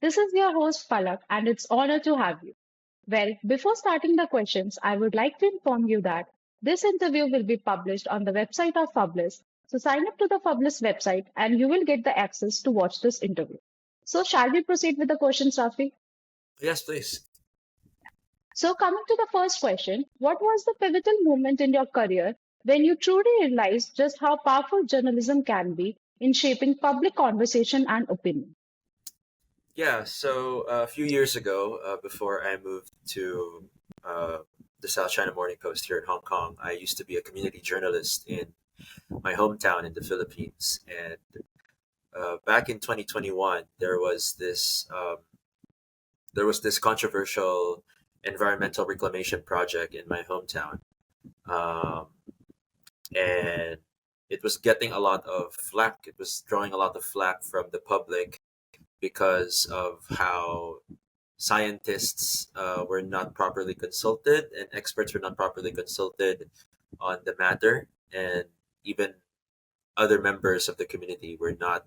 This is your host Palak, and it's honor to have you. Well, before starting the questions, I would like to inform you that this interview will be published on the website of Publish. So sign up to the Publish website and you will get the access to watch this interview. So shall we proceed with the questions, Rafi? Yes, please. So coming to the first question, what was the pivotal moment in your career when you truly realized just how powerful journalism can be in shaping public conversation and opinion? Yeah, so a few years ago, before I moved to uh, the South China Morning Post here in Hong Kong, I used to be a community journalist in my hometown in the Philippines. And back in 2021, there was this controversial environmental reclamation project in my hometown, um, and it was getting a lot of flack. It was drawing a lot of flack from the public because of how scientists were not properly consulted and experts were not properly consulted on the matter, and even other members of the community were not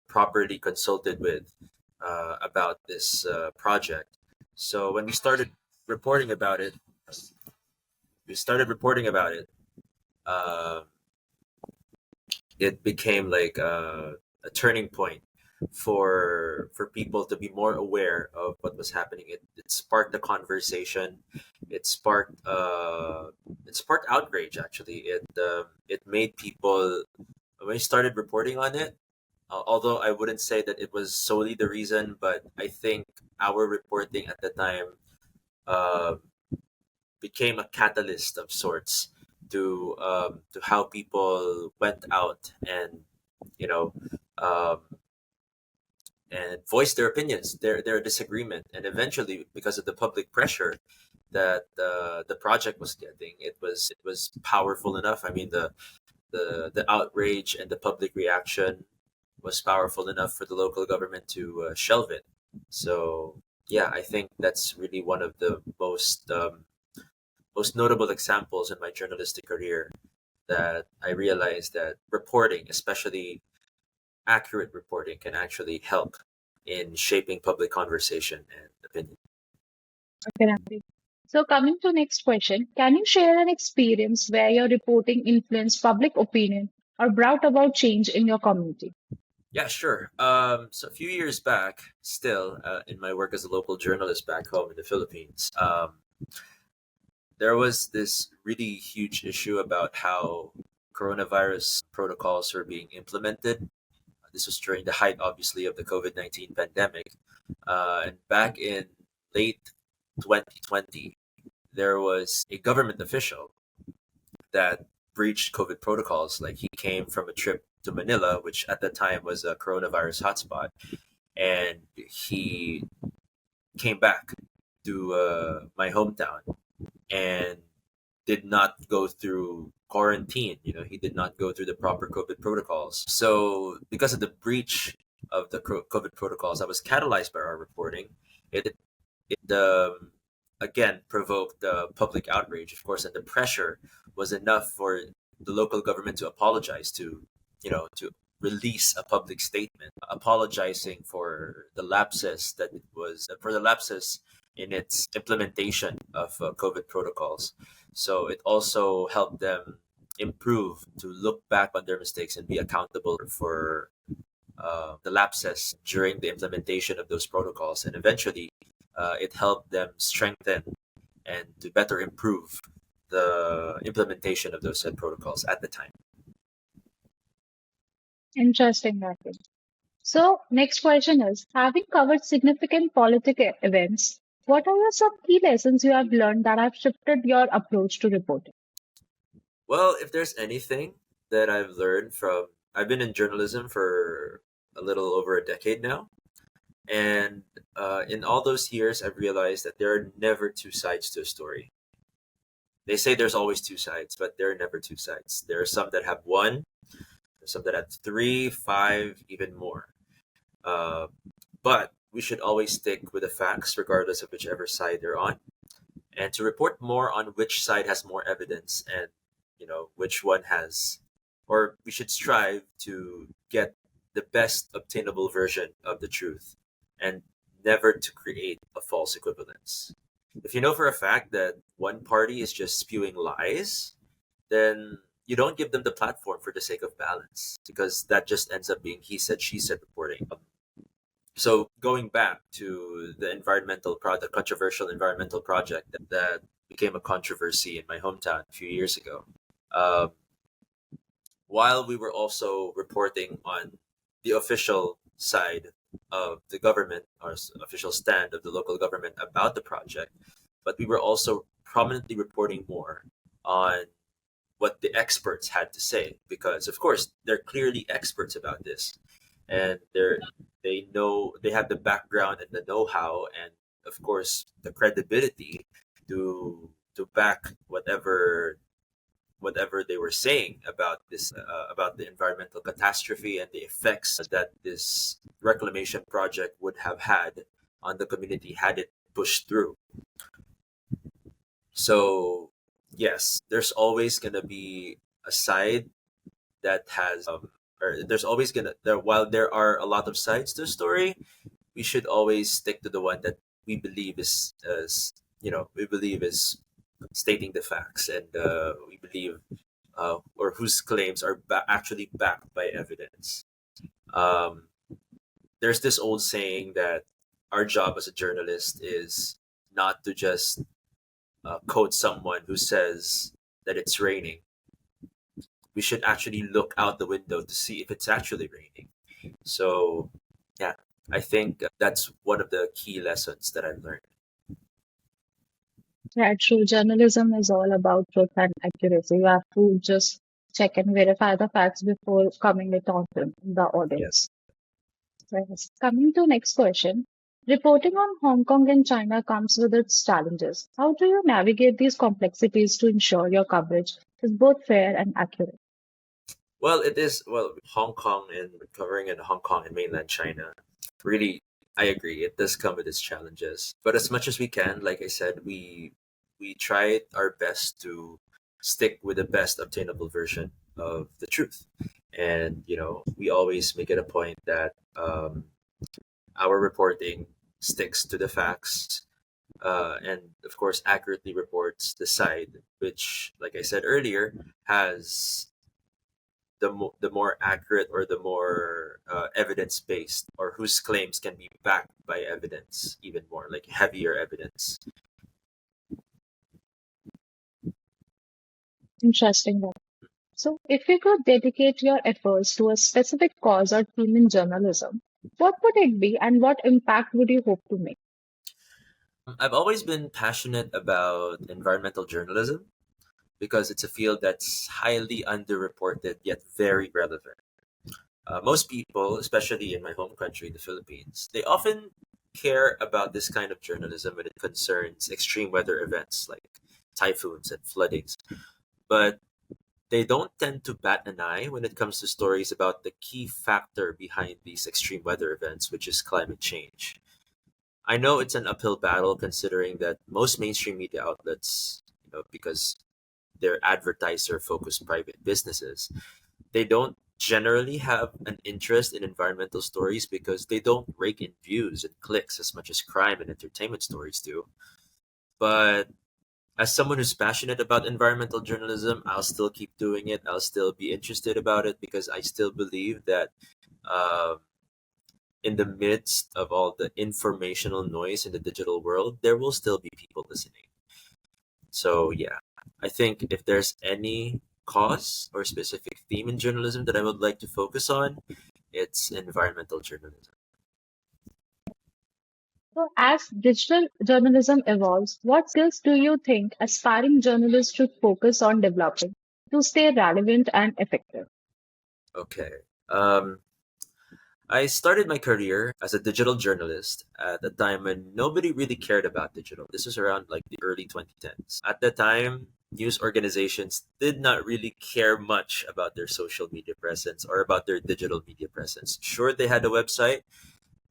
properly consulted with about this project. So when reporting about it, we started reporting about it. Uh, it became like a turning point for people to be more aware of what was happening. It sparked a conversation. It sparked outrage. Actually, it made people, when we started reporting on it. Although I wouldn't say that it was solely the reason, but I think our reporting at the time uh, became a catalyst of sorts to how people went out and you know um, and voiced their opinions, their disagreement, and eventually, because of the public pressure that the project was getting, it was powerful enough. I mean, the outrage and the public reaction was powerful enough for the local government to shelve it. So yeah, I think that's really one of the most notable examples in my journalistic career that I realized that reporting, especially accurate reporting, can actually help in shaping public conversation and opinion. Okay, Rafi. So coming to next question, can you share an experience where your reporting influenced public opinion or brought about change in your community? Yeah, sure. So a few years back, still in my work as a local journalist back home in the Philippines, there was this really huge issue about how coronavirus protocols were being implemented. This was during the height, obviously, of the COVID-19 pandemic. And back in late 2020, there was a government official that breached COVID protocols. Like, he came from a trip to Manila, which at the time was a coronavirus hotspot, and he came back to my hometown and did not go through quarantine. He did not go through the proper COVID protocols. So, because of the breach of the COVID protocols that was catalyzed by our reporting, it again provoked public outrage, of course, and the pressure was enough for the local government to apologize, to release a public statement apologizing for the lapses in its implementation of COVID protocols. So it also helped them improve, to look back on their mistakes and be accountable for the lapses during the implementation of those protocols. And eventually, it helped them strengthen and to better improve the implementation of those said protocols at the time. Interesting, Rafi. So next question is, having covered significant political events, what are some key lessons you have learned that have shifted your approach to reporting? Well, if there's anything that I've learned from, I've been in journalism for a little over a decade now. And in all those years, I've realized that there are never two sides to a story. They say there's always two sides, but there are never two sides. There are some that have one, there's some that have three, five, even more. Uh, but we should always stick with the facts, regardless of whichever side they're on, and to report more on which side has more evidence, and which one has, or we should strive to get the best obtainable version of the truth and never to create a false equivalence. If you know for a fact that one party is just spewing lies, then you don't give them the platform for the sake of balance, because that just ends up being he said, she said reporting. So going back to the controversial environmental project that became a controversy in my hometown a few years ago, um, while we were also reporting on the official side of the government, or official stand of the local government about the project, but we were also prominently reporting more on what the experts had to say, because of course they're clearly experts about this, and they have the background and the know-how, and of course the credibility to back whatever they were saying about this, about the environmental catastrophe and the effects that this reclamation project would have had on the community had it pushed through. So yes, there's always going to be a side that has or there's always going to there while there are a lot of sides to the story, we should always stick to the one that we believe is stating the facts, and we believe, or whose claims are actually backed by evidence. Um, there's this old saying that our job as a journalist is not to just quote someone who says that it's raining. We should actually look out the window to see if it's actually raining. So, yeah, I think that's one of the key lessons that I've learned. Yeah, true. Journalism is all about truth and accuracy. You have to just check and verify the facts before coming it on to the Yeah. audience. Yes. Coming to next question. Reporting on Hong Kong and China comes with its challenges. How do you navigate these complexities to ensure your coverage is both fair and accurate? Well, it is, well, Hong Kong and covering in Hong Kong and mainland China. Really, I agree. It does come with its challenges. But as much as we can, like I said, we try our best to stick with the best obtainable version of the truth. And, we always make it a point that our reporting sticks to the facts, and of course accurately reports the side which, like I said earlier, has the more accurate, or the more evidence based, or whose claims can be backed by evidence, even more like heavier evidence. Interesting one. So, if you could dedicate your efforts to a specific cause or theme in journalism, what would it be and what impact would you hope to make? I've always been passionate about environmental journalism because it's a field that's highly underreported yet very relevant. Most people, especially in my home country, the Philippines, they often care about this kind of journalism when it concerns extreme weather events like typhoons and floodings. But they don't tend to bat an eye when it comes to stories about the key factor behind these extreme weather events, which is climate change. I know it's an uphill battle considering that most mainstream media outlets, because they're advertiser focused private businesses, they don't generally have an interest in environmental stories because they don't rake in views and clicks as much as crime and entertainment stories do. But as someone who's passionate about environmental journalism, I'll still keep doing it. I'll still be interested about it because I still believe that, um, in the midst of all the informational noise in the digital world, there will still be people listening. So, yeah, I think if there's any cause or specific theme in journalism that I would like to focus on, it's environmental journalism. So, as digital journalism evolves, what skills do you think aspiring journalists should focus on developing to stay relevant and effective? Okay. Um, I started my career as a digital journalist at a time when nobody really cared about digital. This was around like the early 2010s. At the time, news organizations did not really care much about their social media presence or about their digital media presence. Sure, they had a website,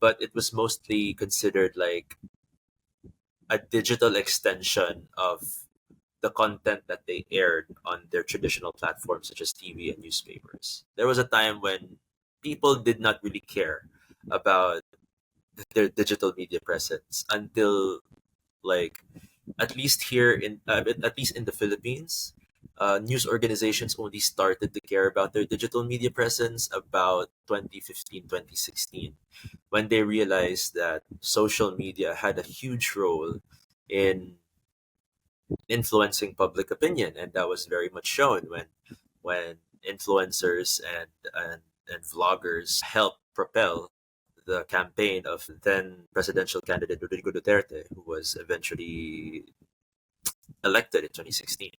but it was mostly considered like a digital extension of the content that they aired on their traditional platforms such as TV and newspapers. There was a time when people did not really care about their digital media presence until, like, at least here in at least in the Philippines, news organizations only started to care about their digital media presence about 2015, 2016, when they realized that social media had a huge role in influencing public opinion, and that was very much shown when influencers and vloggers helped propel the campaign of then presidential candidate Rodrigo Duterte, who was eventually elected in 2016.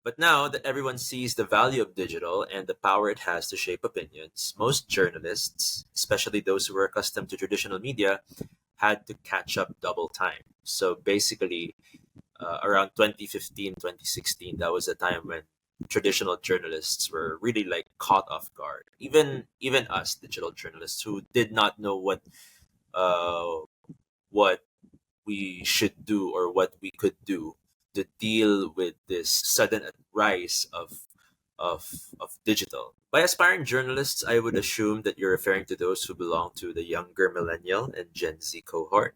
But now that everyone sees the value of digital and the power it has to shape opinions, most journalists, especially those who were accustomed to traditional media, had to catch up double time. So basically, around 2015, 2016, that was a time when traditional journalists were really like caught off guard. Even us digital journalists who did not know uh, what we should do or what we could do to deal with this sudden rise of digital. By aspiring journalists, I would assume that you're referring to those who belong to the younger millennial and Gen Z cohort.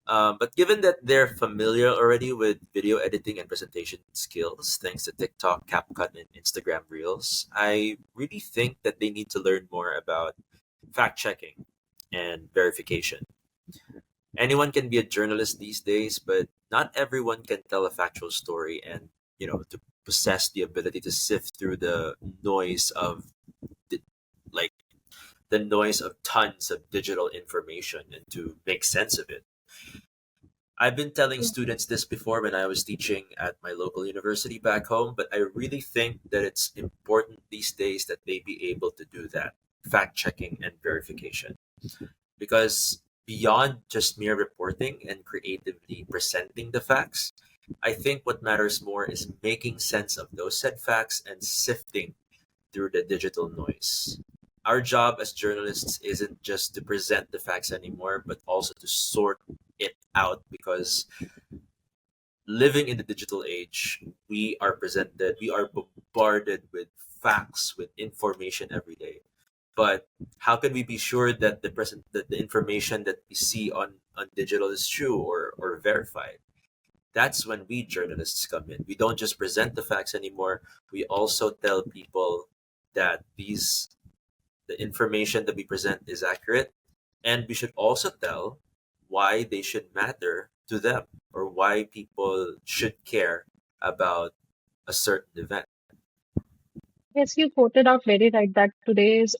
But given that they're familiar already with video editing and presentation skills, thanks to TikTok, CapCut, and Instagram Reels, I really think that they need to learn more about fact checking and verification. Anyone can be a journalist these days, but not everyone can tell a factual story and, to possess the ability to sift through the noise of di- like the noise of tons of digital information and to make sense of it. I've been telling students this before when I was teaching at my local university back home, but I really think that it's important these days that they be able to do that fact checking and verification. Because beyond just mere reporting and creatively presenting the facts, I think what matters more is making sense of those said facts and sifting through the digital noise. Our job as journalists isn't just to present the facts anymore, but also to sort it out, because living in the digital age, we are bombarded with facts, with information every day. But how can we be sure that the information that we see on digital is true or verified? That's when we journalists come in. We don't just present the facts anymore. We also tell people that the information that we present is accurate, and we should also tell why they should matter to them, or why people should care about a certain event. Yes, you quoted out very right that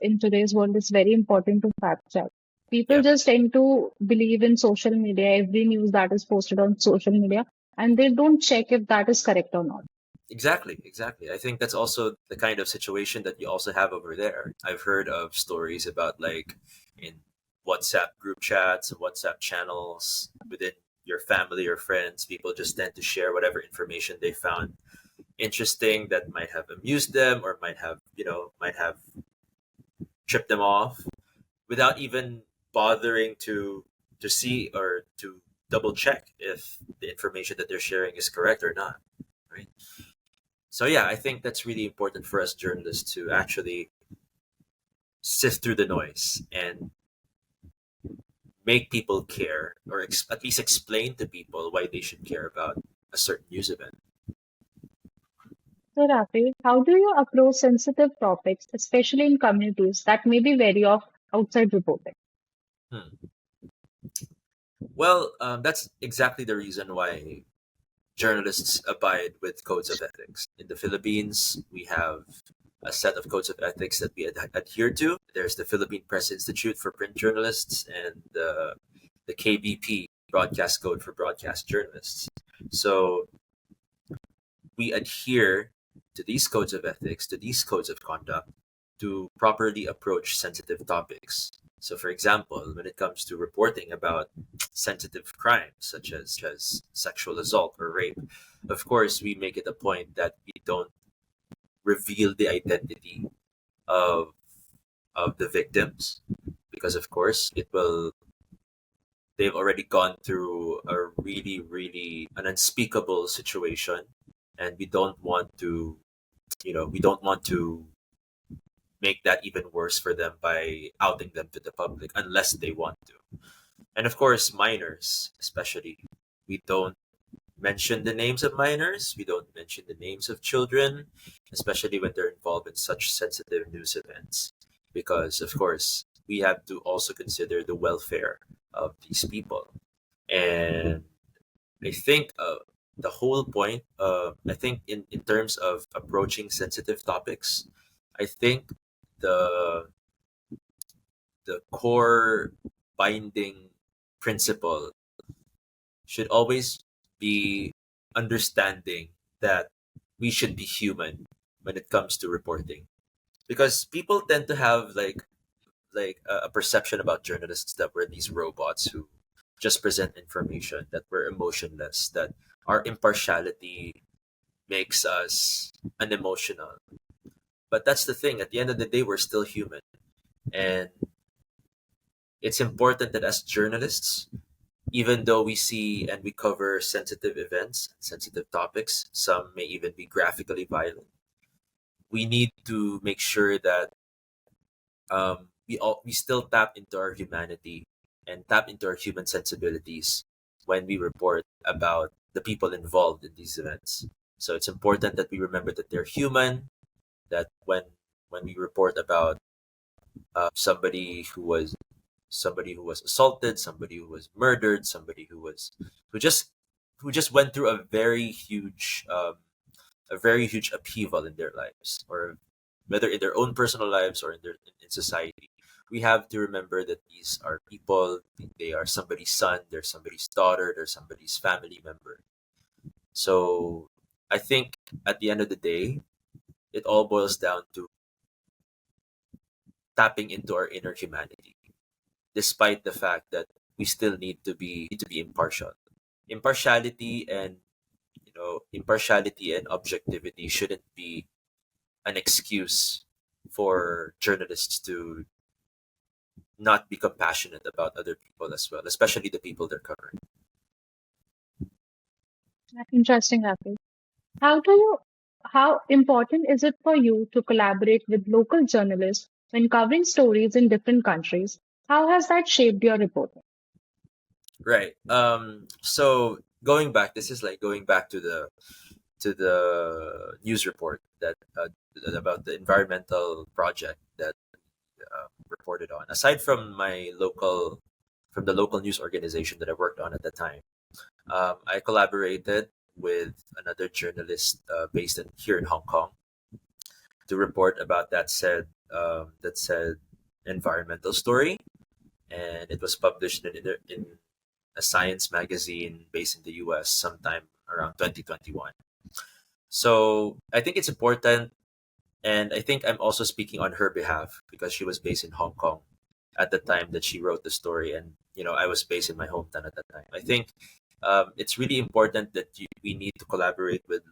in today's world it's very important to fact check. People Yeah. just tend to believe in social media, every news that is posted on social media, and they don't check if that is correct or not. Exactly, exactly. I think that's also the kind of situation that you also have over there. I've heard of stories about, like, in WhatsApp group chats and WhatsApp channels within your family or friends, people just tend to share whatever information they found interesting that might have amused them or might have tripped them off, without even bothering to see or to double check if the information that they're sharing is correct or not, right? So yeah, I think that's really important for us journalists to actually sift through the noise and make people care, or at least explain to people why they should care about a certain news event. So, Rafi, how do you approach sensitive topics, especially in communities that may be wary of outside reporting? Hmm. Well, that's exactly the reason why journalists abide with codes of ethics. In the Philippines, we have a set of codes of ethics that we adhere to. There's the Philippine Press Institute for print journalists and the KBP, Broadcast Code for broadcast journalists. So we adhere to these codes of ethics, to these codes of conduct, to properly approach sensitive topics. So, for example, when it comes to reporting about sensitive crimes such as sexual assault or rape, of course, we make it a point that we don't reveal the identity of the victims, because, of course, it will they've already gone through a really, really an unspeakable situation, and we don't want to make that even worse for them by outing them to the public unless they want to. And of course, minors, especially. We don't mention the names of minors, we don't mention the names of children, especially when they're involved in such sensitive news events. Because, of course, we have to also consider the welfare of these people. And I think the whole point, I think in terms of approaching sensitive topics, I think the the core binding principle should always be understanding that we should be human when it comes to reporting, because people tend to have like a perception about journalists that we're these robots who just present information, that we're emotionless, that our impartiality makes us unemotional. But that's the thing, at the end of the day we're still human, and it's important that as journalists, even though we see and we cover sensitive events, sensitive topics, some may even be graphically violent, we need to make sure that we still tap into our humanity and tap into our human sensibilities when we report about the people involved in these events. So it's important that we remember that they're human. That when we report about somebody who was assaulted, somebody who was murdered, somebody who just who just went through a very huge upheaval in their lives, or whether in their own personal lives or in society. We have to remember that these are people. They are somebody's son. They're somebody's daughter. They're somebody's family member. So I think at the end of the day, it all boils down to tapping into our inner humanity, despite the fact that we still need to be impartial. Impartiality and impartiality and objectivity shouldn't be an excuse for journalists to not be compassionate about other people as well, especially the people they're covering. Interesting, Rafi. How do you, how important is it for you to collaborate with local journalists when covering stories in different countries? How has that shaped your reporting? Right. So going back, this is like going back to the news report that about the environmental project that reported on. Aside from the local news organization that I worked on at the time, I collaborated with another journalist based here in Hong Kong to report about that said environmental story, and it was published in a science magazine based in the U.S. sometime around 2021. So I think it's important, and I think I'm also speaking on her behalf because she was based in Hong Kong at the time that she wrote the story, and I was based in my hometown at that time. I think it's really important that we need to collaborate with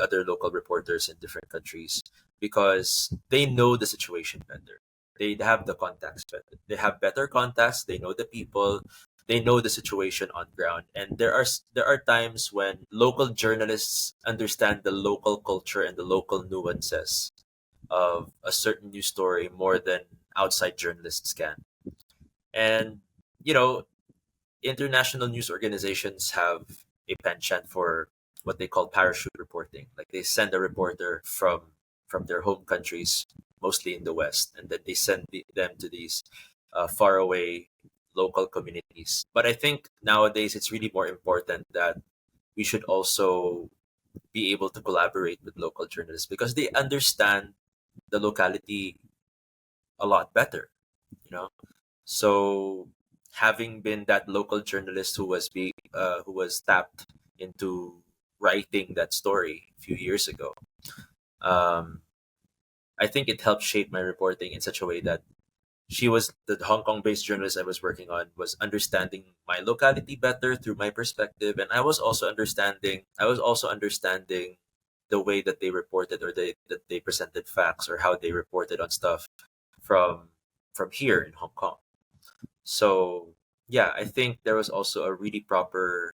other local reporters in different countries, because they know the situation better. They have the contacts better. They have better contacts. They know the people. They know the situation on ground, and there are times when local journalists understand the local culture and the local nuances of a certain news story more than outside journalists can. And you know, international news organizations have a penchant for what they call parachute reporting. Like they send a reporter from their home countries, mostly in the West, and then they send them to these faraway local communities. But I think nowadays it's really more important that we should also be able to collaborate with local journalists because they understand the locality a lot better. You know, so having been that local journalist who was tapped into writing that story a few years ago, um, I think it helped shape my reporting in such a way that the Hong Kong based journalist I was working on was understanding my locality better through my perspective, and I was also understanding the way that they reported, or that they presented facts, or how they reported on stuff from here in Hong Kong. So yeah, I think there was also a really proper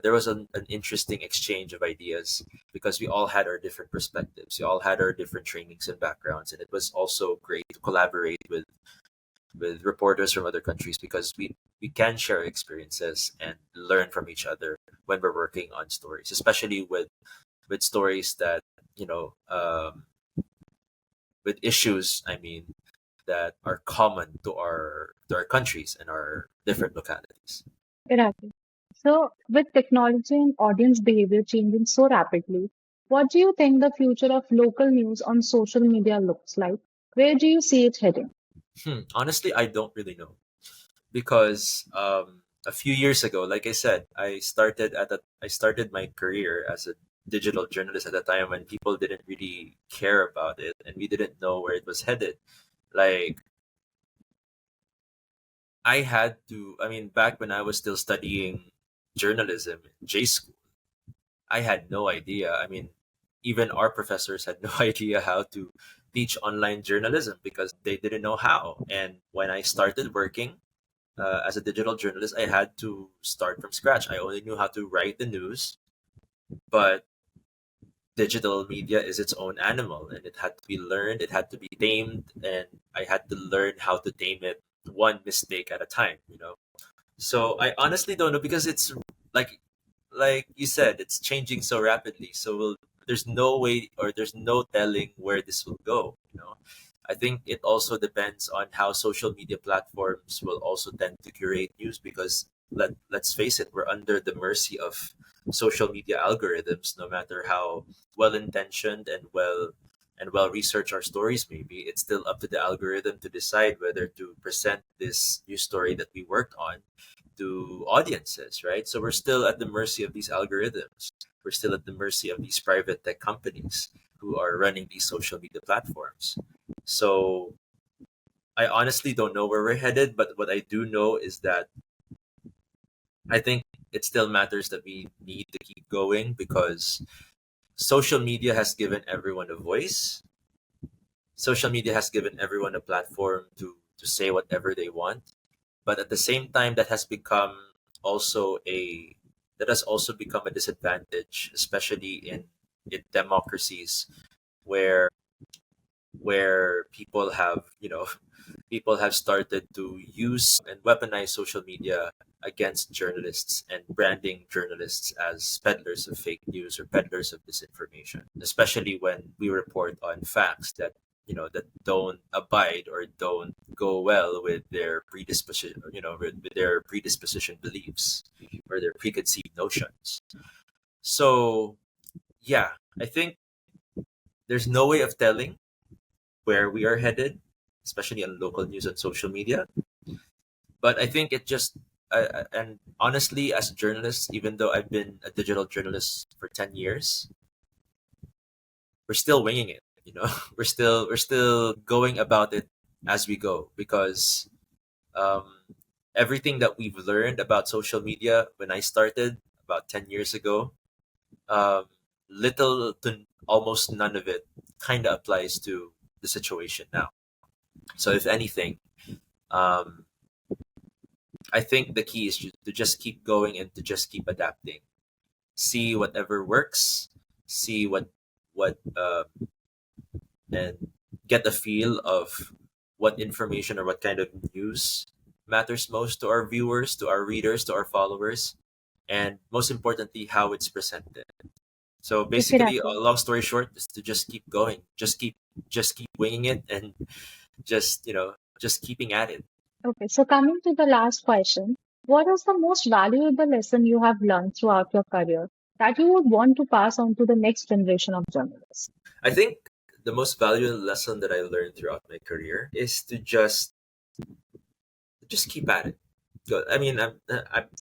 there was an interesting exchange of ideas because we all had our different perspectives. We all had our different trainings and backgrounds, and it was also great to collaborate with reporters from other countries because we can share experiences and learn from each other when we're working on stories, especially with stories that you know with issues. I mean that are common to our countries and our different localities. Exactly. So, with technology and audience behavior changing so rapidly, what do you think the future of local news on social media looks like? Where do you see it heading? Honestly, I don't really know because a few years ago, like I said, I started my career as a digital journalist at a time when people didn't really care about it and we didn't know where it was headed. Like I had to, I mean, back when I was still studying journalism in J school, I had no idea. I mean, even our professors had no idea how to teach online journalism because they didn't know how. And when I started working as a digital journalist, I had to start from scratch. I only knew how to write the news, but digital media is its own animal and it had to be learned, it had to be tamed, and I had to learn how to tame it one mistake at a time, you know. So I honestly don't know because it's like like you said, it's changing so rapidly. So there's no way or there's no telling where this will go. You know, I think it also depends on how social media platforms will also tend to curate news because let's face it, we're under the mercy of social media algorithms. No matter how well intentioned and well researched our stories may be, it's still up to the algorithm to decide whether to present this news story that we worked on to audiences, right? So we're still at the mercy of these algorithms. We're still at the mercy of these private tech companies who are running these social media platforms. So I honestly don't know where we're headed, but what I do know is that I think it still matters that we need to keep going because social media has given everyone a voice. Social media has given everyone a platform to say whatever they want, but at the same time also a that has also become a disadvantage, especially in democracies where people have people have started to use and weaponize social media against journalists and branding journalists as peddlers of fake news or peddlers of disinformation, especially when we report on facts that that don't abide or don't go well with their predisposition, with their predisposition beliefs or their preconceived notions. So yeah, I think there's no way of telling where we are headed, especially on local news and social media. But I think it just and honestly, as journalists, even though I've been a digital journalist for 10 years, we're still winging it. You know, we're still going about it as we go because um, everything that we've learned about social media when I started about 10 years ago, um, little to almost none of it kind of applies to the situation now. So if anything, um, I think the key is to just keep going and to just keep adapting. See whatever works. See what and get a feel of what information or what kind of news matters most to our viewers, to our readers, to our followers, and most importantly, how it's presented. So basically, a Exactly. long story short, is to just keep going, just keep winging it, and just just keeping at it. Okay, so coming to the last question, what is the most valuable lesson you have learned throughout your career that you would want to pass on to the next generation of journalists? I think the most valuable lesson that I learned throughout my career is to just keep at it. I mean,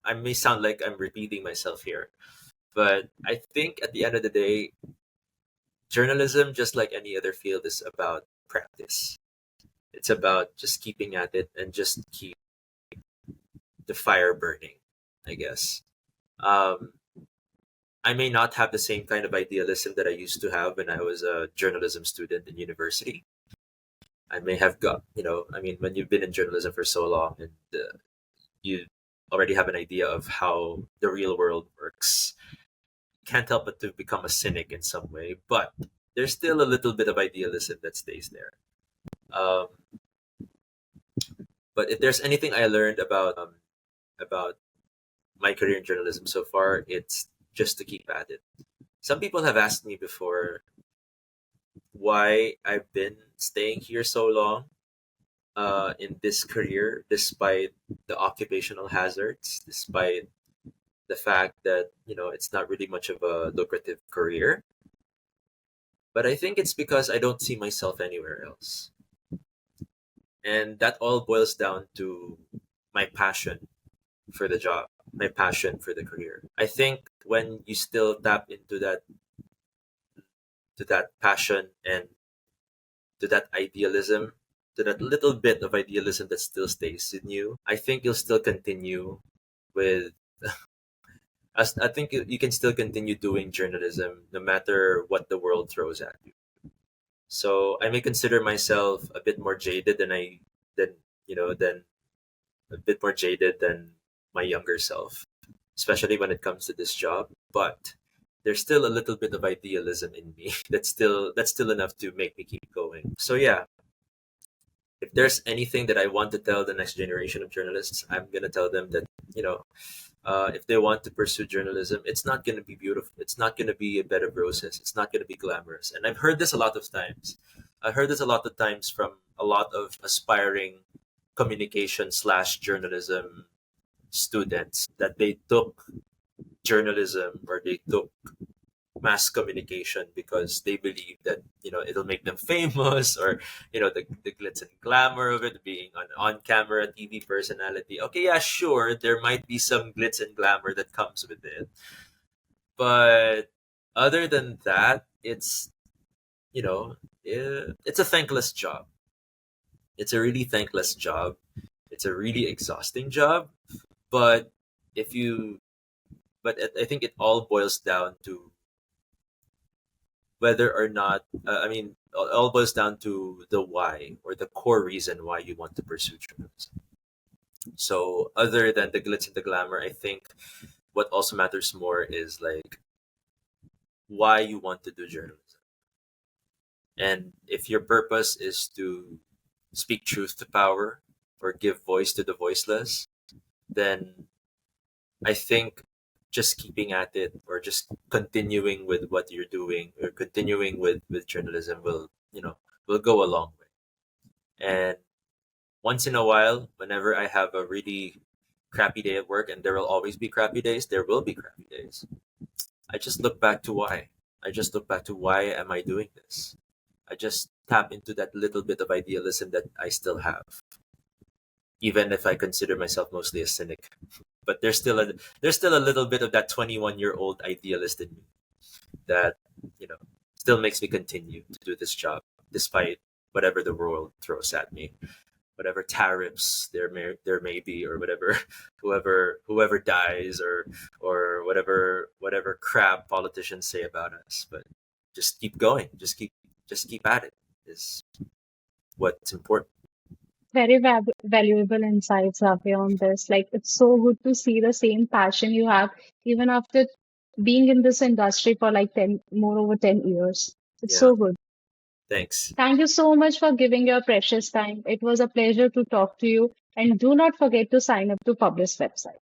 I may sound like I'm repeating myself here, but I think at the end of the day, journalism, just like any other field, is about practice. It's about just keeping at it and just keep the fire burning, I guess. Um, I may not have the same kind of idealism that I used to have when I was a journalism student in university. I may have got, I mean, when you've been in journalism for so long and you already have an idea of how the real world works, can't help but to become a cynic in some way. But there's still a little bit of idealism that stays there. Um, but if there's anything I learned about my career in journalism so far, it's just to keep at it. Some people have asked me before why I've been staying here so long in this career, despite the occupational hazards, despite the fact that it's not really much of a lucrative career. But I think it's because I don't see myself anywhere else, and that all boils down to my passion for the job, my passion for the career. I think when you still tap into that passion and to that idealism, to that little bit of idealism that still stays in you, I think you'll still continue with. I think you can still continue doing journalism no matter what the world throws at you. So I may consider myself a bit more jaded than than a bit more jaded than my younger self, especially when it comes to this job. But there's still a little bit of idealism in me that's still enough to make me keep going. So yeah, if there's anything that I want to tell the next generation of journalists, I'm gonna tell them that if they want to pursue journalism, it's not gonna be beautiful. It's not gonna be a bed of roses. It's not gonna be glamorous. And I've heard this a lot of times. I've heard this a lot of times from a lot of aspiring communication slash journalism students that they took journalism or they took mass communication because they believe that it'll make them famous, or the glitz and glamour of it, being an on-camera TV personality. Okay, yeah, sure, there might be some glitz and glamour that comes with it, but other than that, it's a thankless job. It's a really thankless job. It's a really exhausting job. But if you but I think it all boils down to whether or not it all boils down to the why, or the core reason why you want to pursue journalism. So other than the glitz and the glamour, I think what also matters more is like why you want to do journalism. And if your purpose is to speak truth to power or give voice to the voiceless, then I think just keeping at it, or just continuing with what you're doing, or continuing with journalism will go a long way. And once in a while, whenever I have a really crappy day at work, and there will always be crappy days, there will be crappy days. I just look back to why. I just look back to why am I doing this? I just tap into that little bit of idealism that I still have, even if I consider myself mostly a cynic. But there's still a little bit of that 21-year-old idealist in me that you know still makes me continue to do this job despite whatever the world throws at me, whatever tariffs there may be, or whatever whoever dies, or whatever crap politicians say about us. But just keep going, just keep at it is what's important. Very valuable insights, Rafi, on this. Like, it's so good to see the same passion you have, even after being in this industry for like 10, more over 10 years. It's Yeah, so good. thanks. Thank you so much for giving your precious time. It was a pleasure to talk to you. And do not forget to sign up to Publish website.